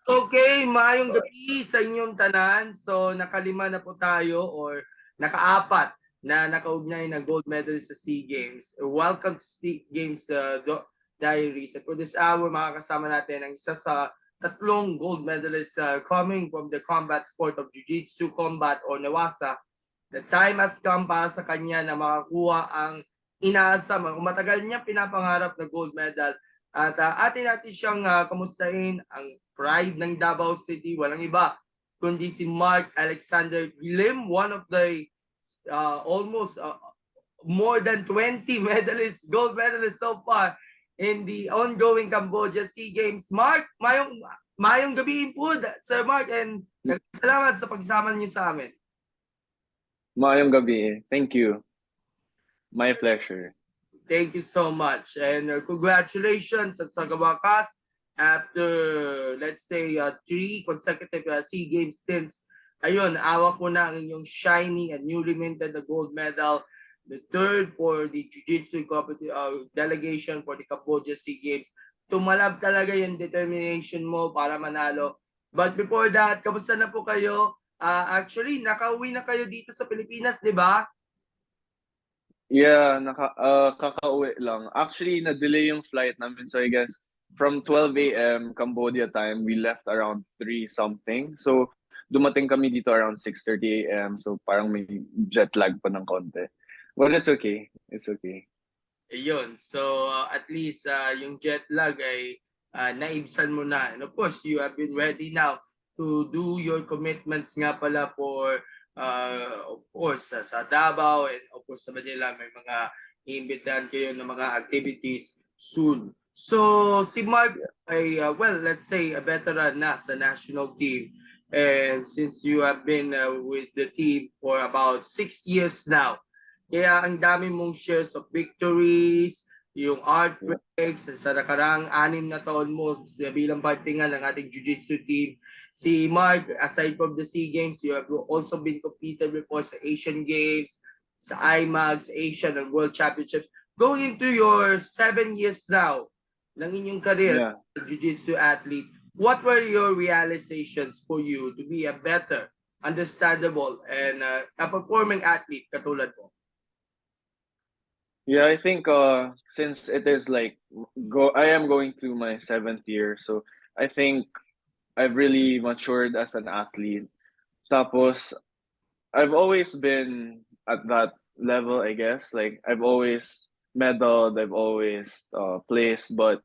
Okay, maayong gabi sa inyong tanan. So, nakalima na po tayo or nakaapat na nakaugnay na gold medalist sa SEA Games. Welcome to SEA Games Diaries. At for this hour, makakasama natin ang isa sa tatlong gold medalists coming from the combat sport of Jiu-Jitsu, combat or Nawasa. The time has come para sa kanya na makakuha ang inaasam, matagal niya pinapangarap na gold medal. At atin natin siyang kamustahin ang pride ng Davao City, walang iba kundi si Marc Alexander Gilim, one of the almost more than 20 medalists, gold medalists so far in the ongoing Cambodia SEA Games. Marc, mayong gabi po, Sir Marc, and salamat sa pagsama niyo sa amin. Mayong gabi. Thank you. My pleasure. Thank you so much. And congratulations at sa wakas after, let's say, 3 consecutive SEA Games stints. Ayun, awa ko na ang inyong shiny and newly minted na gold medal. The third for the Jiu-Jitsu delegation for the Cambodia SEA Games. Tumalab talaga yung determination mo para manalo. But before that, kamusta na po kayo? Actually, nakauwi na kayo dito sa Pilipinas, di ba? Yeah, kakauwi lang. Actually, na-delay yung flight namin. So I guess from 12 a.m. Cambodia time, we left around 3 something. So dumating kami dito around 6:30 a.m. So parang may jet lag pa ng konti. But it's okay. It's okay. Ayun. So at least yung jet lag ay naibsan mo na. And of course, you have been ready now to do your commitments nga pala for of course sa Davao and of course sa Manila may mga iimbitahan kayo ng mga activities soon. So si Marc ay well, let's say a veteran na sa national team, and since you have been with the team for about 6 years now, kaya ang dami mong shares of victories, yung art breaks sa nakarang 6 na taon mo bilang parte nga ng ating Jiu-Jitsu team. Si Marc, aside from the SEA Games, you have also been competed before sa Asian Games, sa IMAGs, Asian and World Championships. Going into your 7 years now ng inyong career as a Jiu-Jitsu athlete, what were your realizations for you to be a better, understandable, and a performing athlete katulad mo? Yeah, I think since it is like I am going through my 7th year, so I think I've really matured as an athlete. Tapos I've always been at that level, I guess. Like I've always medaled, I've always placed, but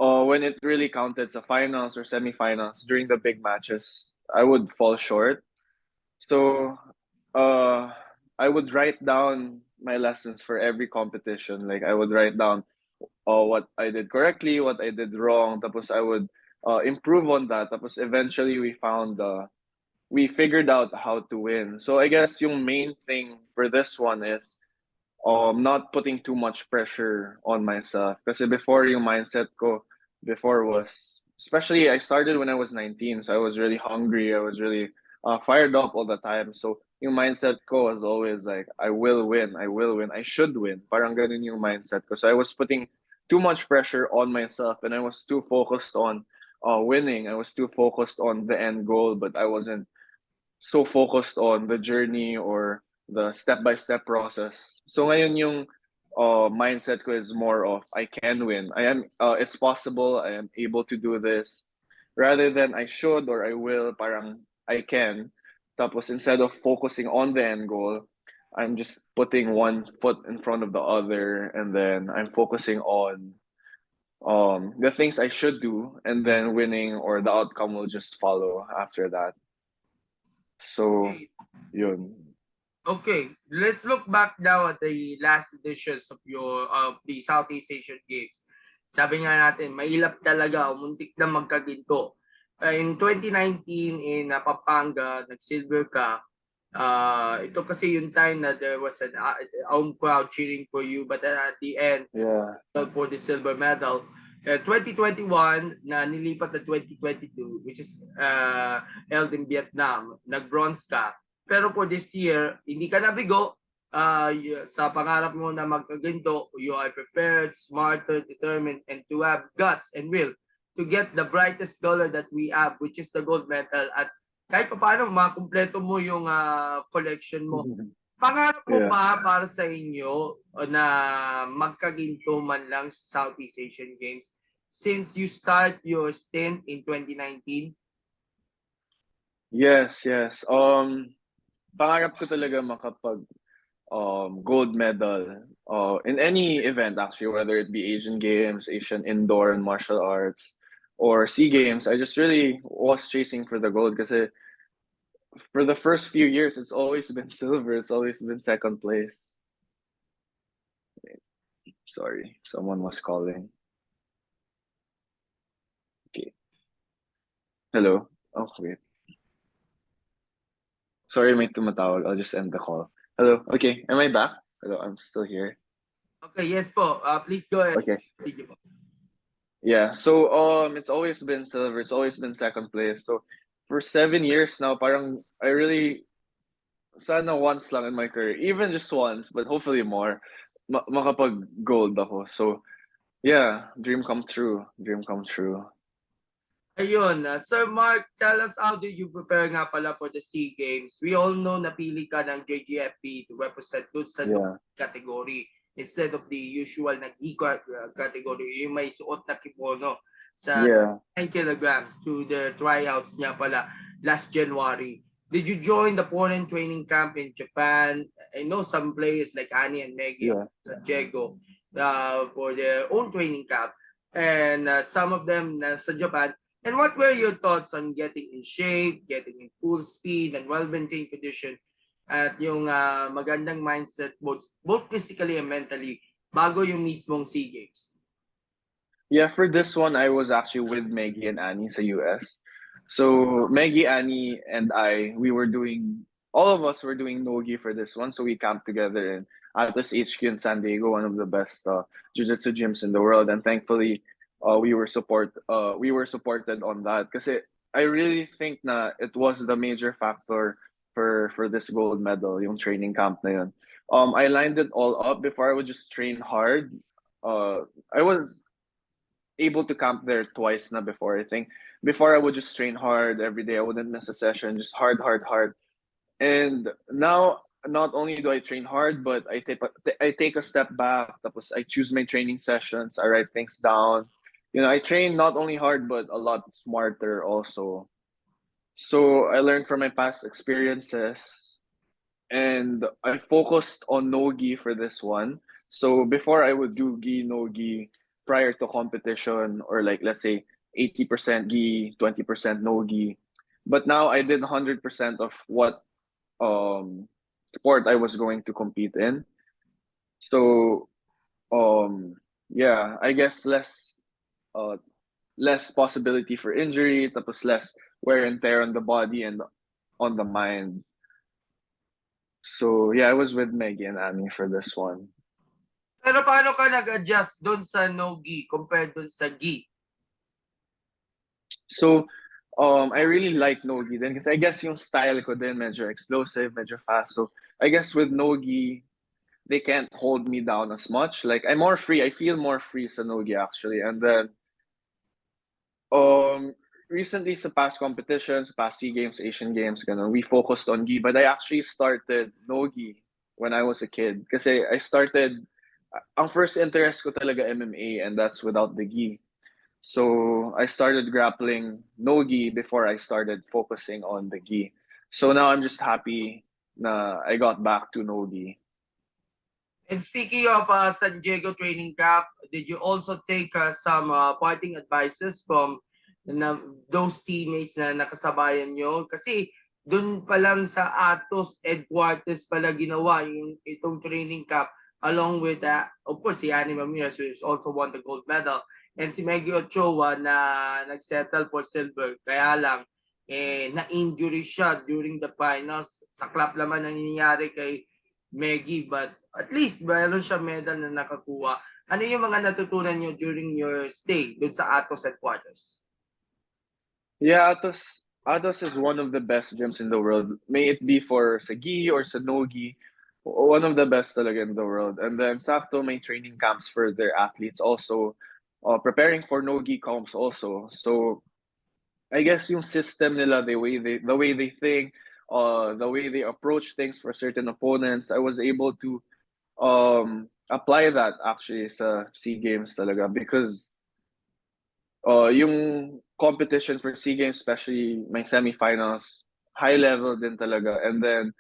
when it really counted sa finals or semifinals during the big matches, I would fall short. So I would write down my lessons for every competition. Like I would write down what I did correctly, what I did wrong. Tapos I would improve on that. Tapos eventually we figured out how to win. So I guess yung main thing for this one is not putting too much pressure on myself. Kasi before yung mindset ko before was, especially I started when I was 19, so I was really hungry. I was really fired up all the time. So yung mindset ko was always like, I will win, I should win. Parang ganun yung mindset ko. So I was putting too much pressure on myself and I was too focused on winning. I was too focused on the end goal, but I wasn't so focused on the journey or the step-by-step process. So ngayon yung mindset ko is more of I can win. It's possible. I am able to do this. Rather than I should or I will, parang I can. Tapos instead of focusing on the end goal, I'm just putting one foot in front of the other, and then I'm focusing on the things I should do, and then winning or the outcome will just follow after that. So, yun. Okay, let's look back now at the last editions of the Southeast Asian Games. Sabi nga natin, mahilap talaga, muntik na magkaginto. In 2019 in Pampanga, nag-silver ka. Ito kasi yung time na there was an own crowd cheering for you, but at the end, for the silver medal. 2021 na nilipat na 2022, which is held in Vietnam, nag-bronze ka. Pero for this year, hindi ka nabigo sa pangarap mo na magkaginto. You are prepared, smarter, determined, and to have guts and will to get the brightest color that we have, which is the gold medal. At kahit pa paano, makumpleto mo yung collection mo. Pangarap mo Yeah. ba para sa inyo na magkaginto man lang sa Southeast Asian Games since you start your stint in 2019? Yes, yes. Pangarap ko talaga makapag gold medal in any event actually, whether it be Asian Games, Asian Indoor and Martial Arts, or SEA Games. I just really was chasing for the gold because for the first few years, it's always been silver. It's always been second place. Sorry, someone was calling. Okay. Hello. Oh, wait. Sorry, may tumatawag. I'll just end the call. Hello. Okay. Am I back? Hello. I'm still here. Okay, yes po. Please go ahead. Okay. Continue po. Yeah. So it's always been silver. It's always been second place. So for 7 years now, parang I really sana once lang in my career, even just once, but hopefully more, makapag gold ako. So yeah, dream come true. Dream come true. Ayun, Sir Mark, tell us how did you prepare nga pala for the SEA Games? We all know napili ka ng JGFP to represent dun sa Yeah. category instead of the usual na gi category, yung may suot na kimono sa Yeah. 9 kilograms to the tryouts niya pala last January. Did you join the foreign training camp in Japan? I know some players like Annie and Maggie Yeah. San Diego for their own training camp, and some of them sa Japan. And what were your thoughts on getting in shape, getting in full speed and well-maintained condition at yung magandang mindset both physically and mentally bago yung mismong SEA Games? Yeah, for this one, I was actually with Maggie and Annie sa US. So Maggie, Annie, and all of us were doing Nogi for this one. So we camped together in Atlas HQ in San Diego, one of the best Jiu-Jitsu gyms in the world. And thankfully, we were supported on that. Because I really think na it was the major factor for this gold medal, yung training camp na yun. I lined it all up before I would just train hard. I was able to camp there twice na before. I think before I would just train hard every day. I wouldn't miss a session, just hard, hard, hard. And now not only do I train hard, but I take a step back. Tapos I choose my training sessions. I write things down. I train not only hard but a lot smarter also. So I learned from my past experiences, and I focused on no gi for this one. So before I would do gi no gi prior to competition, or like let's say 80% gi, 20% no gi. But now I did 100% of what sport I was going to compete in. So yeah, I guess uh less possibility for injury, tapos less wear and tear on the body and on the mind. So yeah, I was with Maggie and Annie for this one. Pero paano ka nag-adjust doon sa no-gi compared doon sa gi? So I really like Nogi then because I guess yung style ko din medyo explosive, medyo fast. So I guess with Nogi, they can't hold me down as much. Like I'm more free. I feel more free sa Nogi actually. And then recently sa past competitions, past SEA Games, Asian Games, ganun, we focused on gi. But I actually started Nogi when I was a kid. Kasi ang first interest ko talaga MMA, and that's without the gi. So I started grappling no gi before I started focusing on the gi. So now I'm just happy na I got back to no gi. And speaking of San Diego training camp, did you also take some parting advices from those teammates na nakasabayan nyo? Kasi doon pa lang sa Atos headquarters pala ginawa yung itong training camp along with, of course, si Annie Ramirez who is also won the gold medal and si Maggie Ochoa na nagsettle for silver. Kaya lang, na-injury siya during the finals. Saklap naman ang nangyayari kay Maggie, but at least mayroon siya medal na nakakuha. Ano yung mga natutunan nyo during your stay doon sa Atos headquarters? Yeah, Atos is one of the best gyms in the world. May it be for sa gi or sa no gi, one of the best talaga in the world. And then sakto may training camps for their athletes also. preparing for no-gi comps also. So I guess yung system nila, the way they think, the way they approach things for certain opponents, I was able to apply that actually sa SEA Games talaga because yung competition for SEA Games, especially my semifinals, high level din talaga. And then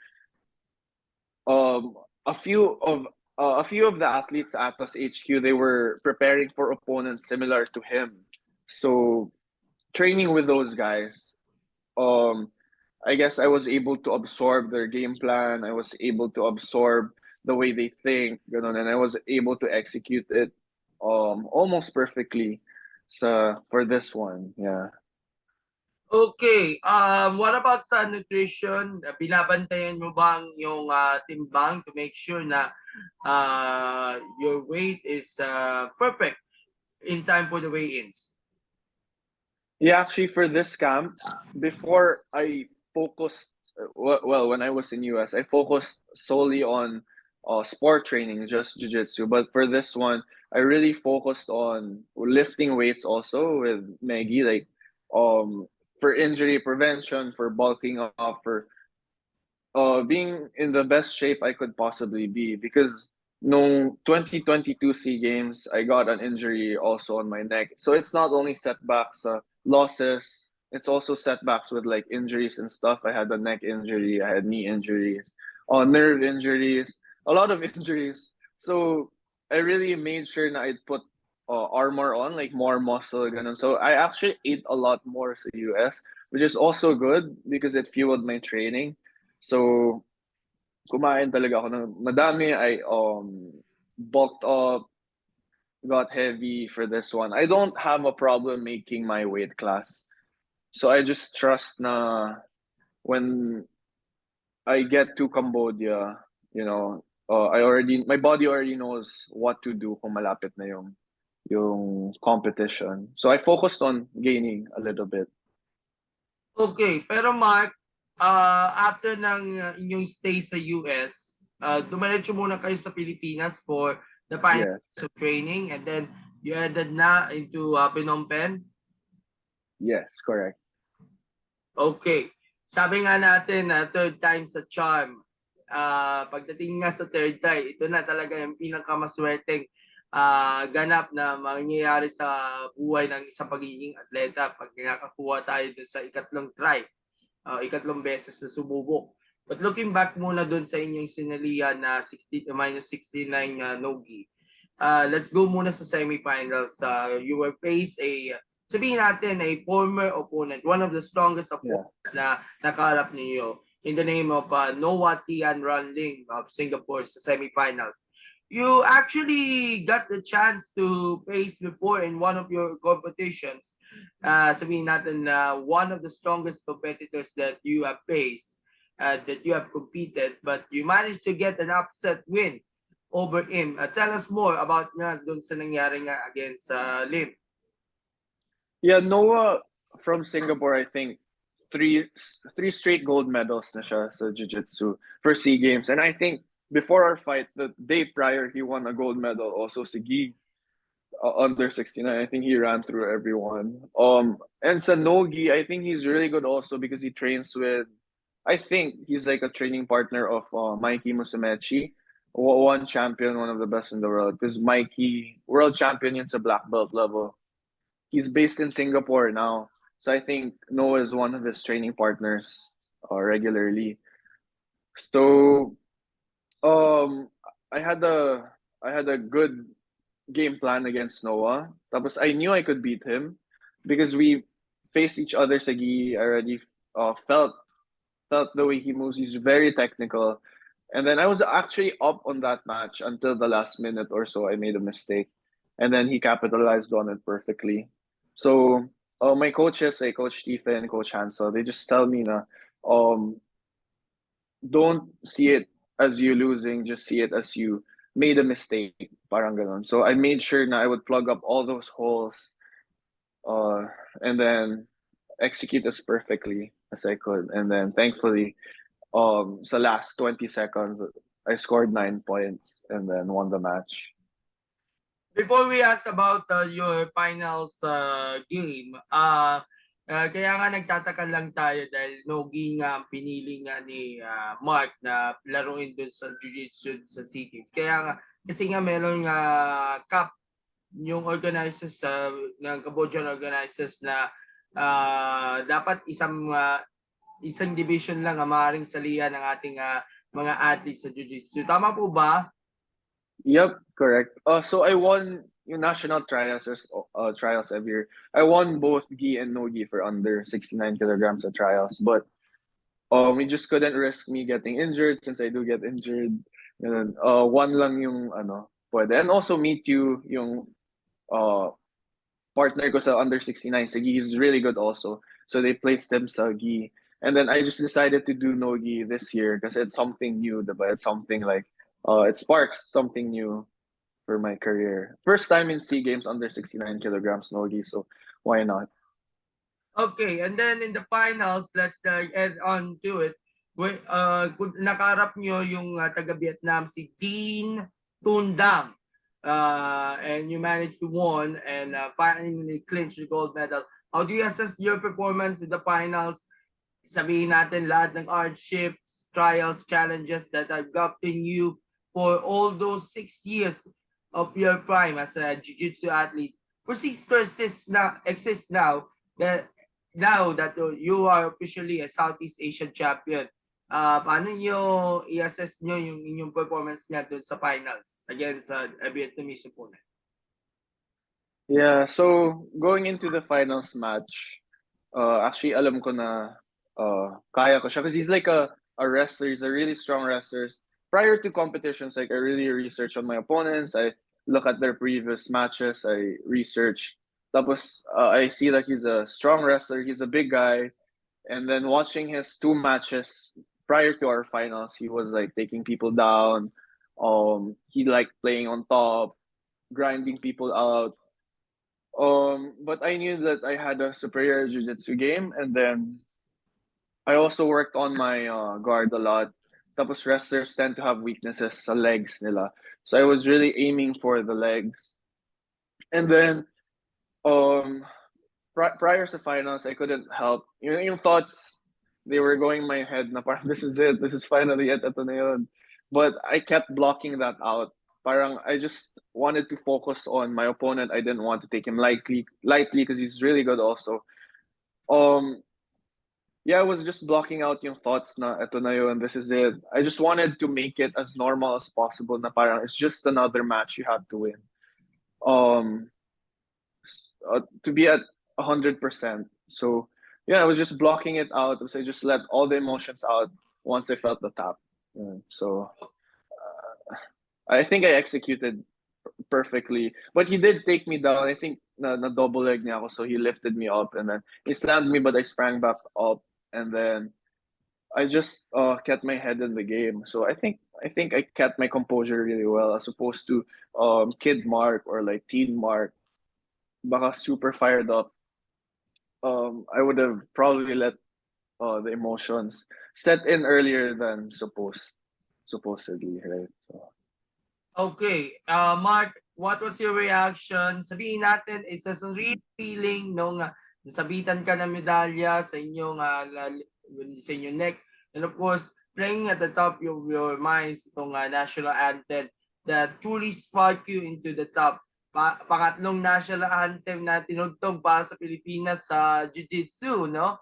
um, a few of a few of the athletes at Atos HQ, they were preparing for opponents similar to him. So training with those guys, um, I guess I was able to absorb their game plan. I was able to absorb the way they think, ganun, and I was able to execute it almost perfectly for this one. Yeah. Okay, what about sa nutrition? Binabantayan mo ba ang yung timbang to make sure na your weight is perfect in time for the weigh-ins? Yeah, actually, for this camp, before I focused, well, when I was in US, I focused solely on sport training, just jiu-jitsu. But for this one, I really focused on lifting weights also with Maggie, like um for injury prevention, for bulking up, for being in the best shape I could possibly be because no 2022 SEA Games, I got an injury also on my neck. So it's not only setbacks, losses, it's also setbacks with like injuries and stuff. I had a neck injury, I had knee injuries, nerve injuries, a lot of injuries. So I really made sure that I'd put armor on, like more muscle. Ganun. So I actually ate a lot more sa US, which is also good because it fueled my training. So, kumain talaga ako ng madami. I bulked up, got heavy for this one. I don't have a problem making my weight class. So I just trust na when I get to Cambodia, my body already knows what to do kung malapit na yung competition. So I focused on gaining a little bit. Okay, pero Mark, after ng inyong stay sa US, dumiretso muna kayo sa Pilipinas for the final Yes. of training and then you headed na into Phnom Penh. Yes, correct. Okay. Sabi nga natin na third time sa charm. Pagdating nga sa third time, ito na talaga yung pinakamaswerteng ganap na mangyayari sa buhay ng isang pagiging atleta pag nakakuha tayo dun sa ikatlong try, ikatlong beses na sumubok. But looking back muna dun sa inyong sinalihan na 60 to -69 no-gi. Let's go muna sa semifinals. You were faced sabihin natin a former opponent, one of the strongest opponents na nakaharap niyo in the name of Noah Tian Runling of Singapore sa semifinals. You actually got the chance to face before in one of your competitions. Sabihin natin na one of the strongest competitors that you have faced, that you have competed, but you managed to get an upset win over him. Tell us more about nga doon sa nangyari nga against Lim. Yeah, Noah from Singapore, I think three straight gold medals na siya sa jiu-jitsu for SEA Games. And I think before our fight, the day prior, he won a gold medal also sa gi under 69. I think he ran through everyone. And sa no-gi, I think he's really good also because he trains with, I think he's like a training partner of Mikey Musumeci, one champion, one of the best in the world. Because Mikey, world champion yun sa black belt level. He's based in Singapore now. So I think Noah is one of his training partners regularly. So um I had a I had a good game plan against Noah. Tapos I knew I could beat him because we faced each other sa gi. I already felt the way he moves. He's very technical. And then I was actually up on that match until the last minute or so. I made a mistake. And then he capitalized on it perfectly. So my coaches, like Coach Stephen, Coach Hansel, they just tell me na um, don't see it as you losing, just see it as you made a mistake. Parang ganon. So I made sure na I would plug up all those holes uh, and then execute as perfectly as I could. And then thankfully, sa last 20 seconds, I scored 9 points and then won the match. before we ask about your finals game, kaya nga nagtataka lang tayo dahil Nogi nga ang pinili nga ni Mark na laruin dun sa Jiu-Jitsu sa City. Kaya nga, kasi nga meron nga cup yung organizers ng Cambodian organizers na dapat isang division lang ang maaaring salihan ng ating mga athletes sa Jiu-Jitsu. Tama po ba? Yep, correct. So I won yung national trials every year. I won both gi and no gi for under 69 kilograms at trials, but we just couldn't risk me getting injured since I do get injured. And one lang yung pwede. And also meet you yung uh partner ko sa under 69 sa gi. He's really good also. So they placed him sa gi. And then I just decided to do no gi this year because it's something new, diba? It's something like it sparks something new for my career. First time in SEA Games under 69 kilograms nogi, so why not? Okay, and then in the finals, let's add on to it. Nakaharap nyo yung taga-Vietnam si Dean Tundang. And you managed to win and finally clinch the gold medal. How do you assess your performance in the finals? Sabihin natin lahat ng hardships, trials, challenges that have gotten you for all those 6 years of your prime as a jiu-jitsu athlete. For 6 years exist now that you are officially a Southeast Asian champion. Paano nyo i-assess nyo yung inyong performance nga doon sa finals against a Vietnamese opponent? Yeah, so going into the finals match, actually alam ko na kaya ko siya because he's like a wrestler. He's a really strong wrestler. Prior to competitions, like I really research on my opponents. I look at their previous matches. I research. Tapos I see that he's a strong wrestler. He's a big guy. And then watching his 2 matches prior to our finals, he was like taking people down. He liked playing on top, grinding people out. But I knew that I had a superior jiu-jitsu game, and then I also worked on my guard a lot. Tapos wrestlers tend to have weaknesses sa legs nila. So I was really aiming for the legs. And then prior to finals, I couldn't help. Yung thoughts, they were going in my head na parang this is it. This is finally it. Ito na yun. But I kept blocking that out. Parang I just wanted to focus on my opponent. I didn't want to take him lightly because he's really good also. Yeah, I was just blocking out yung thoughts na ito na yun, this is it. I just wanted to make it as normal as possible na parang it's just another match you have to win. To be at 100%. So yeah, I was just blocking it out. I just let all the emotions out once I felt the tap. So I think I executed perfectly. But he did take me down. I think na double leg niya ako, so he lifted me up and then he slammed me, but I sprang back up and then I just kept my head in the game. So I think I kept my composure really well as opposed to kid Marc or like teen Marc. Baka super fired up. I would have probably let the emotions set in earlier than supposedly, right? So. Okay, Mark, what was your reaction? Sabihin natin, it's a surreal feeling nung nasabitan ka ng medalya sa inyong neck. And of course, playing at the top of your minds itong national anthem that truly spark you into the top. Pangatlong national anthem na tinugtog para sa Pilipinas sa Jiu-Jitsu, no?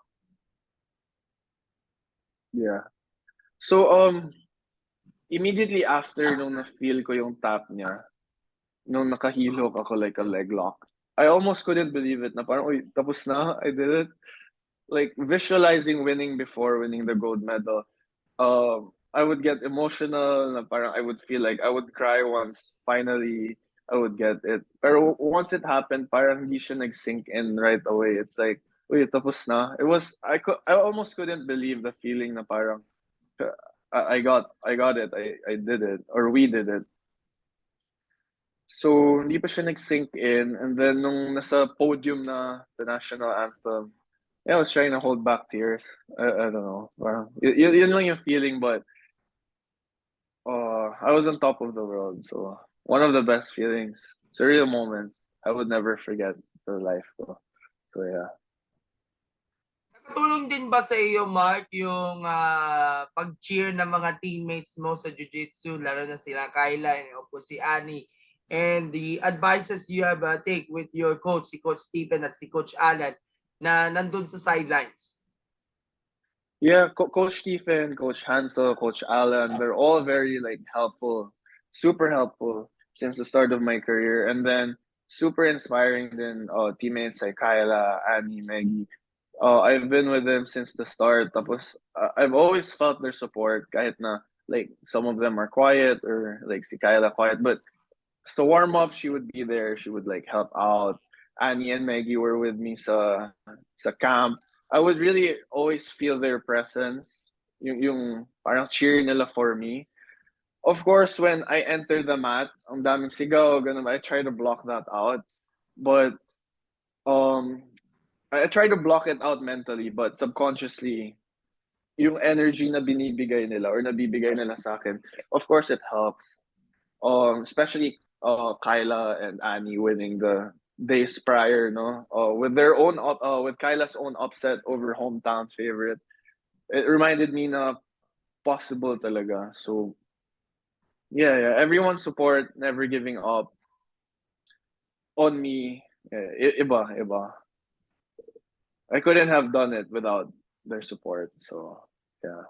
Yeah. So immediately after nung na-feel ko yung tap niya, nung nakahilok ako like a leg lock, I almost couldn't believe it na parang, uy, tapos na, I did it. Like visualizing winning before winning the gold medal. I would get emotional na parang I would feel like I would cry once finally I would get it. Pero once it happened, parang hindi siya nag-sink in right away. It's like, uy, tapos na. I almost couldn't believe the feeling na parang I got it. I did it or we did it. So, hindi pa siya nag-sink in. And then, nung nasa podium na the national anthem, yeah, I was trying to hold back tears. I don't know. Parang, yun lang yung feeling, but I was on top of the world. So, one of the best feelings, surreal moments I would never forget for life ko. So yeah. Nakatulong din ba sa iyo, Mark, yung pag-cheer ng mga teammates mo sa Jiu-Jitsu, lalo na sila Kyla o po si Annie, and the advices you have take with your coach, si Coach Stephen at si Coach Alan, na nandun sa sidelines? Yeah, Coach Stephen, Coach Hansel, Coach Alan, they're all very like helpful, super helpful since the start of my career. And then super inspiring then teammates like Kyla, Annie, Maggie. I've been with them since the start. Tapos, I've always felt their support kahit na like some of them are quiet or like si Kyla quiet. But so warm up, she would be there. She would like help out. Annie and Maggie were with me sa camp. I would really always feel their presence. Yung parang cheer nila for me. Of course, when I enter the mat, ang daming sigaw, ganun, I try to block that out. But um I try to block it out mentally, but subconsciously, yung energy na binibigay nila or nabibigay nila sa akin, of course it helps. Especially Kyla and Annie winning the days prior, no? With their own with Kyla's own upset over hometown favorite. It reminded me na possible talaga. So yeah, everyone's support, never giving up on me. Iba. I couldn't have done it without their support. So yeah.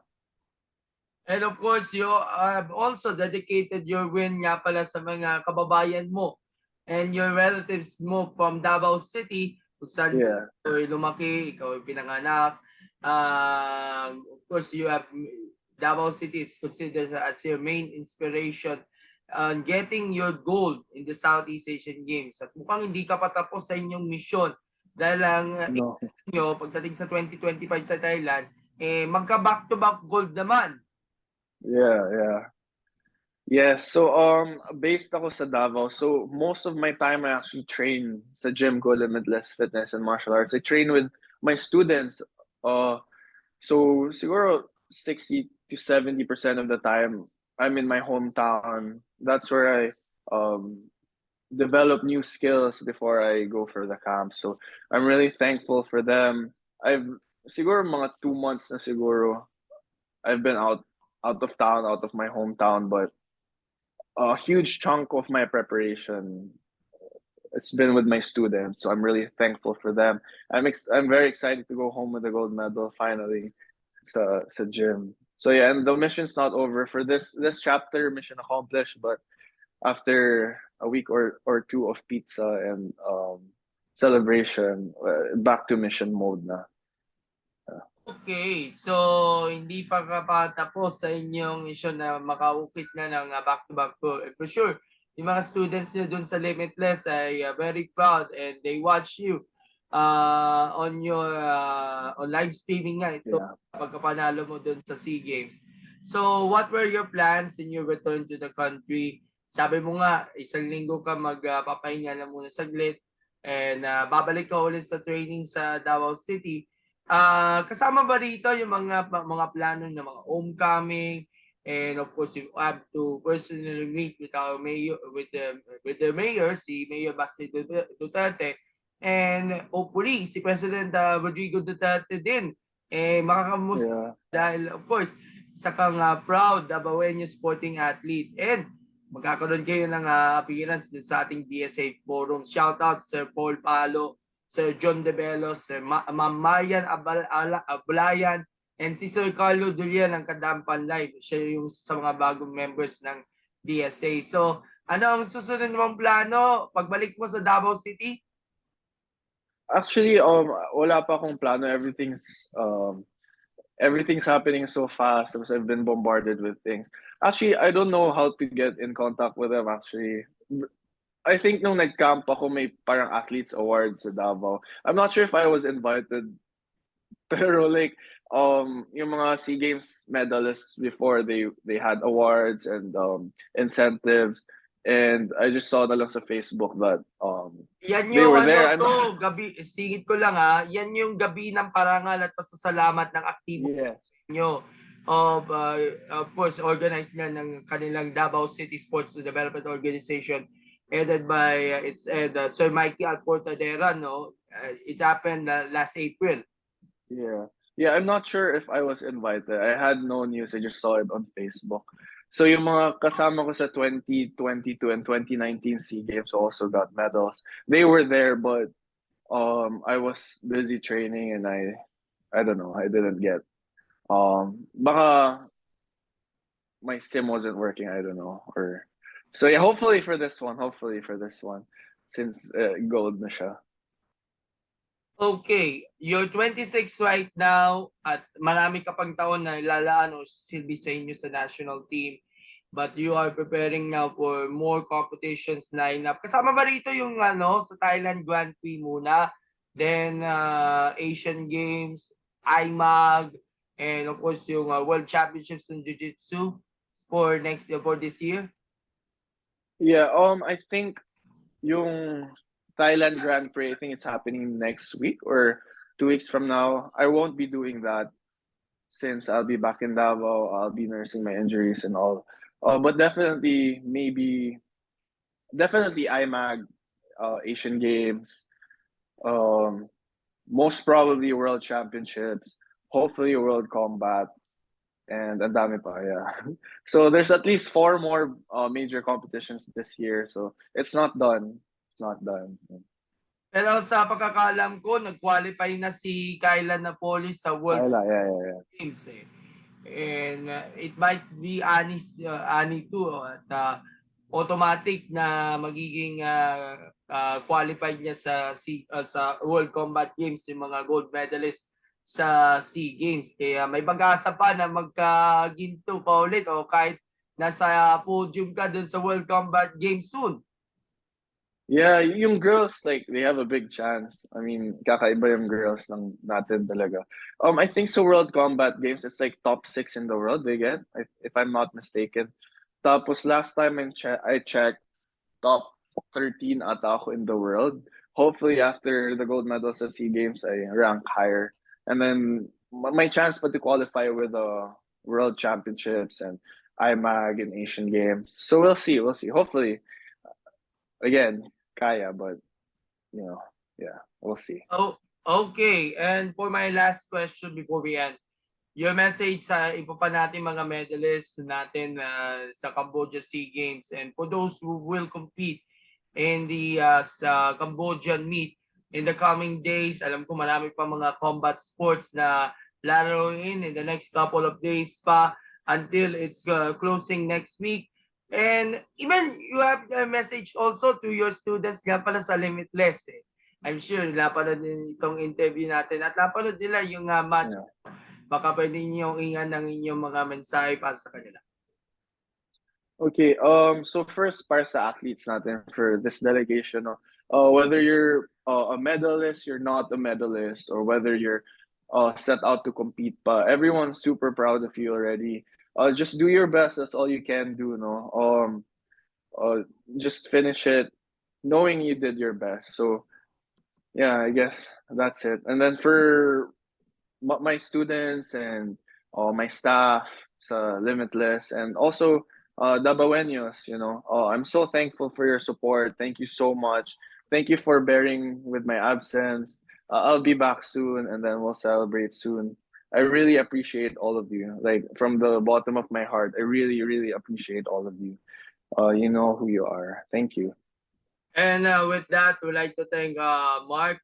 And of course, you have also dedicated your win nga pala sa mga kababayan mo and your relatives mo from Davao City, kung saan Yeah. ikaw ay lumaki, ikaw ay pinanganak. Of course, you have Davao City is considered as your main inspiration on getting your gold in the Southeast Asian Games. At mukhang hindi ka pa tapos sa inyong misyon dahil ang No. nyo pagdating sa 2025 sa Thailand, magka back-to-back gold naman. Yeah. Yes, so based ako sa Davao. So most of my time I actually train sa gym ko, Limitless Fitness and Martial Arts. I train with my students. So siguro 60 to 70% of the time I'm in my hometown. That's where I develop new skills before I go for the camp. So I'm really thankful for them. I've siguro mga 2 months na siguro I've been out of town, out of my hometown, but a huge chunk of my preparation it's been with my students, so I'm really thankful for them. I'm very excited to go home with the gold medal finally sa gym. So yeah, and the mission's not over for this chapter. Mission accomplished, but after a week or two of pizza and celebration, back to mission mode na. Okay, so hindi pa ka pa tapos sa inyong mission na makaukit na ng back-to-back tour. For sure, yung mga students niyo dun sa Limitless ay very proud and they watch you on your on live streaming nga ito Yeah. pagkapanalo mo dun sa SEA Games. So what were your plans in your return to the country? Sabi mo nga, isang linggo ka magpapahinga na muna saglit and babalik ka ulit sa training sa Davao City. Kasama ba rito yung mga plano ng mga homecoming and of course you have to personally meet with our mayor with the mayor si Mayor Basti Duterte and hopefully si President Rodrigo Duterte din makakamusta Yeah. dahil of course sa kang proud Dabawenyo sporting athlete and magkakaroon kayo ng appearance dun sa ating DSA forum. Shout out Sir Paul Palo, Sir John De Bellos, Sir Ma'am Marian Ablayan, and si Sir Carlo Dulian ng Kadampan Live. Siya yung sa mga bagong members ng DSA. So, ano ang susunod mong plano pagbalik mo sa Davao City? Actually, wala pa akong plano. Everything's happening so fast because I've been bombarded with things. Actually, I don't know how to get in contact with them actually. I think nung nag-camp ako may parang athletes awards sa Davao. I'm not sure if I was invited. Pero like yung mga SEA Games medalists before they had awards and incentives and I just saw na lang sa Facebook that Yan they yung were there. gabi, singit ko lang yan yung gabi ng parangal at pasasalamat ng aktibo Yes. nyo. of course, organized nga ng kanilang Davao City Sports Development Organization headed by its head, Sir Mikey Alportadera, no? It happened last April. Yeah. Yeah, I'm not sure if I was invited. I had no news. I just saw it on Facebook. So yung mga kasama ko sa 2022 and 2019 SEA Games also got medals. They were there, but I was busy training and I don't know, I didn't get baka my sim wasn't working, I don't know. Or so yeah, hopefully for this one, since gold na siya. Okay, you're 26 right now at marami ka pang taon na ilalaan o silbi sa inyo sa national team. But you are preparing now for more competitions lineup. Kasama ba rito yung sa Thailand Grand Prix muna, then Asian Games, IMAG, and of course yung World Championships in Jiu-Jitsu for this year? Yeah, I think yung Thailand Grand Prix, I think it's happening next week or 2 weeks from now. I won't be doing that since I'll be back in Davao. I'll be nursing my injuries and all. But definitely IMAG, Asian Games, um, most probably World Championships, hopefully World Combat, and ang dami pa, yeah. So there's at least 4 more major competitions this year. So it's not done. It's not done. Pero sa pagkakaalam ko, nag-qualify na si Kyla Napolis sa World Yeah. Games eh. And it might be Ani too at automatic na magiging qualified niya sa World Combat Games yung mga gold medalist sa SEA Games. Kaya may pag-asa pa na magkaginto pa ulit o kahit nasa podium ka dun sa World Combat Games soon. Yeah, yung girls, like, they have a big chance. I mean, kakaiba yung girls ng natin talaga. I think so World Combat Games, it's like top 6 in the world they get, if I'm not mistaken. Tapos last time I checked, top 13 ata ako in the world. Hopefully after the gold medals at SEA Games, I rank higher. And then my chance pa to qualify with the World Championships and IMAG and Asian Games. So we'll see. Hopefully, again, kaya, but yeah, we'll see. Oh, okay. And for my last question before we end, your message sa iba pa natin mga medalists natin sa Cambodia SEA Games and for those who will compete in the sa Cambodian meet in the coming days. Alam ko marami pa mga combat sports na laruin in the next couple of days pa until it's closing next week. And even you have a message also to your students nga pala sa Limitless eh. I'm sure napanood din itong interview natin at napanood nila yung match. Yeah. Baka pwede niyong ingan ng inyong mga mensahe para sa kanila. Okay, so first para sa athletes natin for this delegation, whether you're a medalist, you're not a medalist, or whether you're set out to compete pa, everyone's super proud of you already. Just do your best, that's all you can do, no? Just finish it knowing you did your best. So yeah, I guess that's it. And then for my students and my staff sa Limitless and also Dabaweños, I'm so thankful for your support. Thank you so much. Thank you for bearing with my absence. I'll be back soon and then we'll celebrate soon. I really appreciate all of you. Like from the bottom of my heart, I really, really appreciate all of you. You know who you are. Thank you. And with that, we'd like to thank Marc,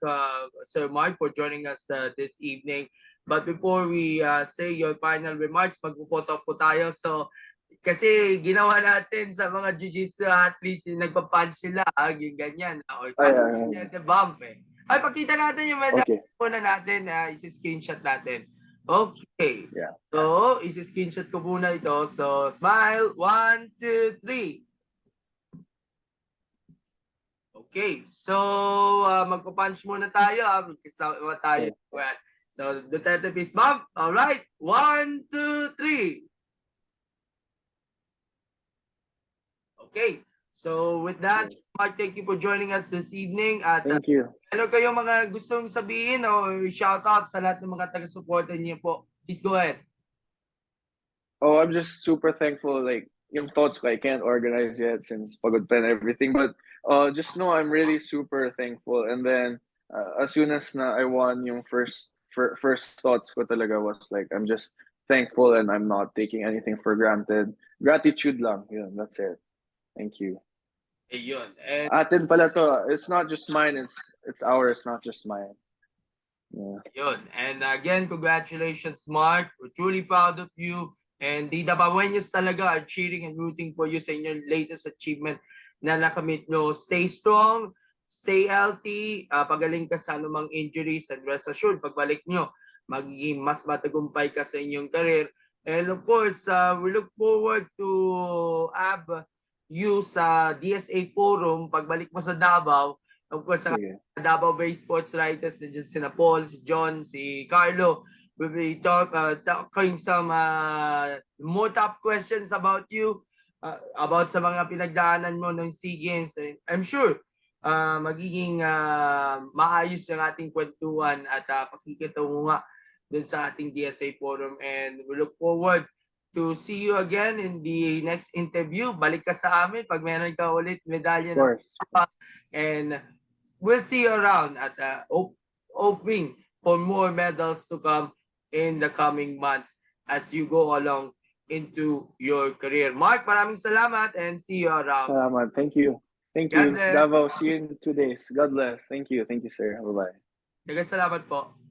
Sir Marc, for joining us this evening. But before we say your final remarks, magpupoto po tayo. So, kasi ginawa natin sa mga jiu-jitsu athletes, yung nagpa-punch sila, yung ganyan. Or the bump eh. Ay, pakita natin yung medalya muna natin, isi-screenshot natin. Okay. Yeah. So, isi-screenshot ko muna ito. So, smile. 1, 2, 3. Okay. So, magpa-punch muna tayo. Magkasama tayo. Okay. So, Duterte fist bump. Alright. 1, 2, 3. Okay. So, with that, Marc, thank you for joining us this evening. At, thank you. Ano kayong mga gustong sabihin o shoutout sa lahat ng mga taga-supporter niyo po? Please go ahead. Oh, I'm just super thankful. Like, yung thoughts ko, I can't organize yet since pagod pa and everything. But just know I'm really super thankful. And then as soon as na I won, yung first thoughts ko talaga was like, I'm just thankful and I'm not taking anything for granted. Gratitude lang. Yun, that's it. Thank you. Ayun. And Atin pala to. It's not just mine. It's ours, not just mine. Yeah. ayun. And again, congratulations, Mark. We're truly proud of you. And the Dabawenyos talaga are cheering and rooting for you sa inyong latest achievement na nakamit nyo. Stay strong, stay healthy, pagaling ka sa anumang injuries, and rest assured, pagbalik nyo, magiging mas matagumpay ka sa inyong career. And of course, we look forward to have you sa DSA Forum pagbalik mo sa Davao. Of course, sa Sige. Davao-based sports writers, nandiyan si Paul, si John, si Carlo. We will talking some more top questions about you, about sa mga pinagdaanan mo ng SEA Games. I'm sure magiging maayos yung ating kwentuhan at pakikitungo nga dun sa ating DSA Forum. And we look forward to see you again in the next interview. Balik ka sa amin pag meron ka ulit medalya Of course. and we'll see you around at hoping for more medals to come in the coming months as you go along into your career. Mark, maraming salamat and see you around. Salamat. Thank you. Thank God you. bless. Davao, see you in 2 days. God bless. Thank you. Thank you, sir. Bye-bye. Dagang salamat po.